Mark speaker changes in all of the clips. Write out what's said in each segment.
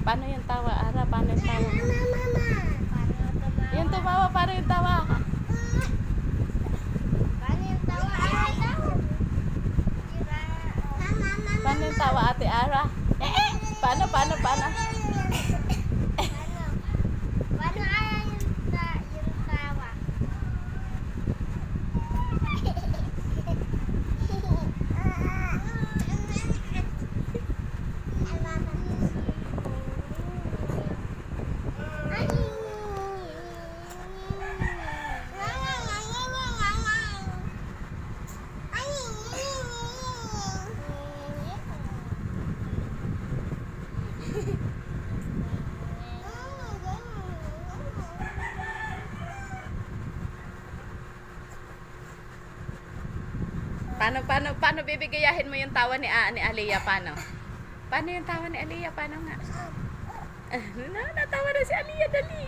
Speaker 1: Paano yung tawa, Ara? Paano yung tawa? Yung tumawa, paano yung tawa? Paano yung tawa, Ate Ara? Paano? Paano bibigayahin mo yung tawa ni Aliyah? Paano? Paano yung tawa ni Aliyah? Paano nga? Natawa na si Aliyah, dali.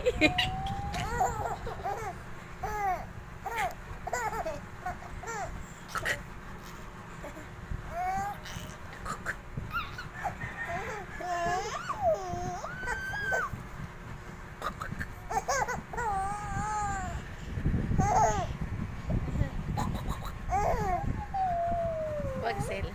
Speaker 1: Wag sila.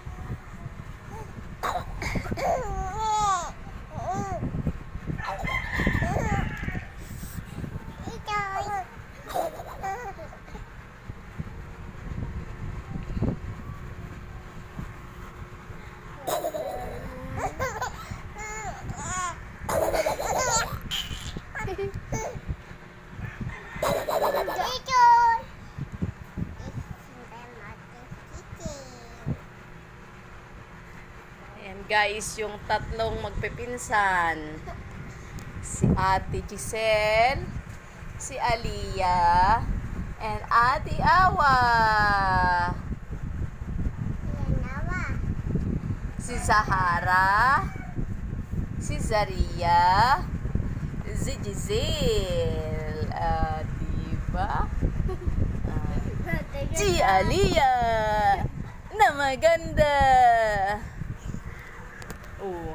Speaker 1: Ayan guys, yung tatlong magpipinsan. Si Ate Giselle, si Aliyah, and Ate Awa. Si Zahara, si Zaria, si Giselle. Diba? Si Aliyah na maganda. Oh.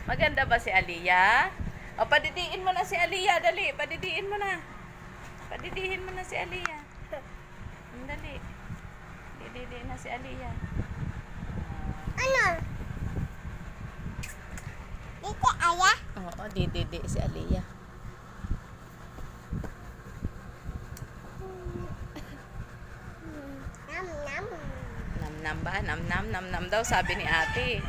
Speaker 1: Maganda ba si Aliyah? O, padidiin mo na si Aliyah. Dali, padidiin mo na. Padidiin mo na si Aliyah. Dali. Didiin na si Aliyah.
Speaker 2: Ano? Dito, Aya?
Speaker 1: Oo, dididi si Aliyah.
Speaker 2: Nam.
Speaker 1: Nam ba? Nam daw, sabi ni ate.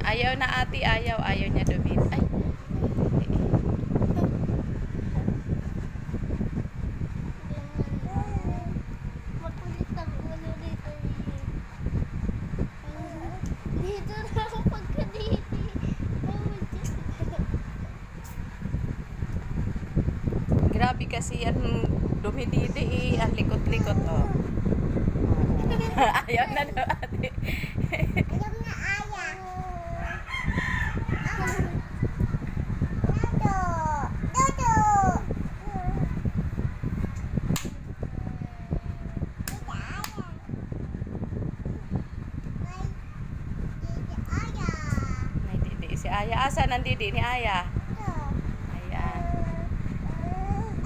Speaker 1: Ayaw na ate, ayaw niya dumit. Ay.
Speaker 2: Makulit ang ulo dito. Dito na ako pagkaditi.
Speaker 1: Grabe kasi yan, dumididi ang likot-likot, oh. Ayaw na daw ate.
Speaker 2: Ayaw na Aya. Dodo.
Speaker 1: May didi si Aya. Asa ang didi ni Aya? Ayan.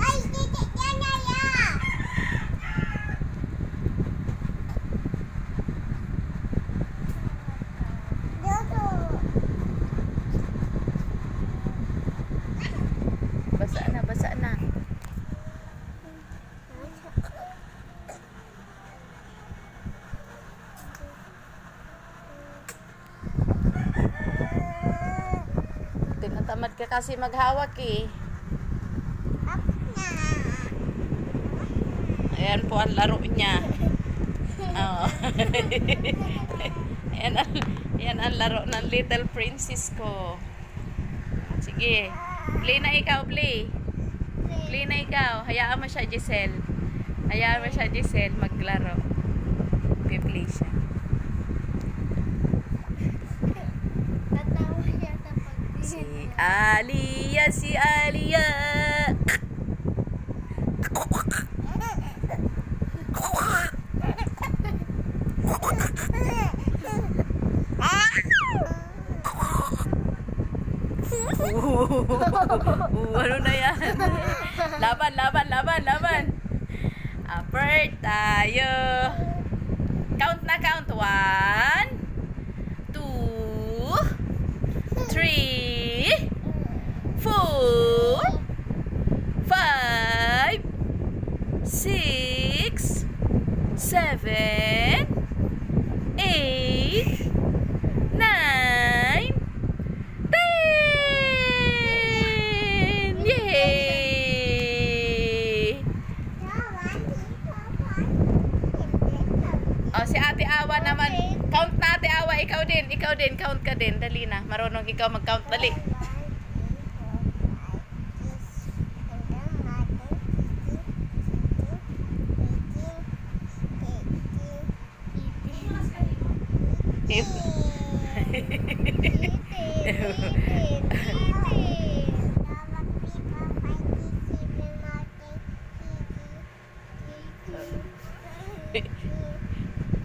Speaker 2: Ay, dito yan Aya. Dodo.
Speaker 1: Basa na. Tinatamad ka kasi maghawak eh.
Speaker 2: Up na.
Speaker 1: Ayan po ang laro niya. Oh. Ayan ang laro ng Little Princess ko. Sige. Play na ikaw, play. Play na ikaw. Hayaan mo siya, Giselle. Hayaan mo siya, Giselle, maglaro. Play siya.
Speaker 2: Tatawa yata pag
Speaker 1: Si Aliyah. Laban, laban, laban, laban. Upper tayo. Count na, count. 1, 2, 3, 4, 5, 6, 7, 8, 9, 10! Yay! Oh, si Ate Awa naman. Count na, Ate Awa. Ikaw din. Ikaw din. Count ka din. Dali na. Marunong ikaw mag-count. Dali.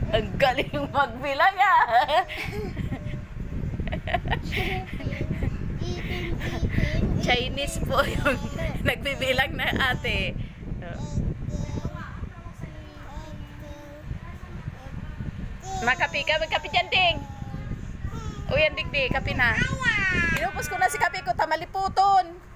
Speaker 1: Ang galing magbilang ah. Chinese po yung nagbibilang na ate. Makapi ka, magkapi dyan, Ding. Uy, ang digdi, kapi na. Inupos ko na si kapi ko, tamaliputon.